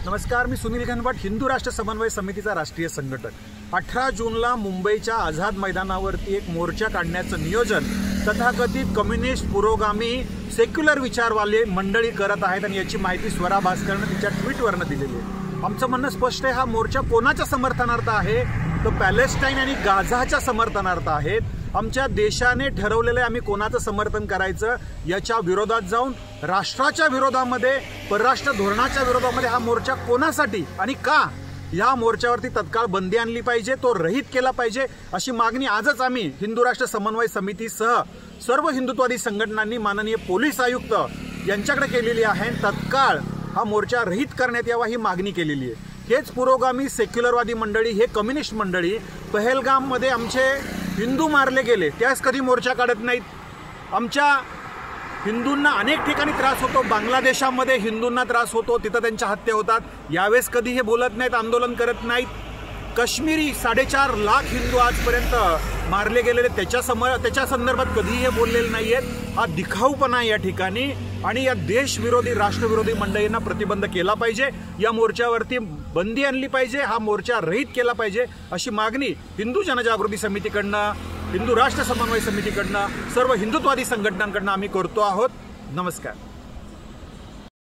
नमस्कार, मी सुनील घनवट, हिंदू राष्ट्र समन्वय समितीचा राष्ट्रीय संघटक। 18 जूनला मुंबईच्या आझाद मैदानावरती एक मोर्चा काढण्याचं नियोजन तथाकथित कम्युनिस्ट पुरोगामी सेक्युलर विचारवाले मंडळी करत आहेत आणि याची माहिती स्वरा भास्करने तिच्या ट्विटवरनं दिलेली आहे। आमचं म्हणणं स्पष्ट आहे, हा मोर्चा कोणाच्या समर्थनार्थ आहे? तो पॅलेस्टाईन आणि गाझाच्या समर्थनार्थ आहे। आमच्या देशाने ठरवलेलं आहे आम्ही कोणाचं समर्थन करायचं, याच्या विरोधात जाऊन राष्ट्राच्या विरोधामध्ये, परराष्ट्र धोरणाच्या विरोधामध्ये हा मोर्चा कोणासाठी आणि का? या मोर्चावरती तत्काळ बंदी आणली पाहिजे, तो रहित केला पाहिजे, अशी मागणी आजच आम्ही हिंदू राष्ट्र समन्वय समितीसह सर्व हिंदुत्ववादी संघटनांनी माननीय पोलीस आयुक्त यांच्याकडे केलेली आहे। तत्काळ हा मोर्चा रहित करण्यात यावा ही मागणी केलेली आहे। हेच पुरोगामी सेक्युलरवादी मंडळी, हे कम्युनिस्ट मंडळी पहलगाममध्ये आमचे हिंदू मारले गेले त्यास कधी मोर्चा काढत नाहीत। आमच्या हिंदूंना अनेक ठिकाणी त्रास होतो, बांगलादेशामध्ये हिंदूंना त्रास होतो, तिथं त्यांच्या हत्या होतात, यावेळेस कधी हे बोलत नाहीत, आंदोलन करत नाहीत। काश्मीरी 4.5 लाख हिंदू आजपर्यंत मारले गेलेले त्याच्या संदर्भात कधीही हे बोललेले नाही आहेत। हा दिखाऊपणा या ठिकाणी आणि या देशविरोधी राष्ट्रविरोधी मंडळींना प्रतिबंध केला पाहिजे, या मोर्चावरती बंदी आणली पाहिजे, हा मोर्चा रहित केला पाहिजे, अशी मागणी हिंदू जनजागृती समितीकडनं, हिंदू राष्ट्र समन्वय समितीकडनं, सर्व हिंदुत्ववादी संघटनांकडनं आम्ही करतो आहोत। नमस्कार।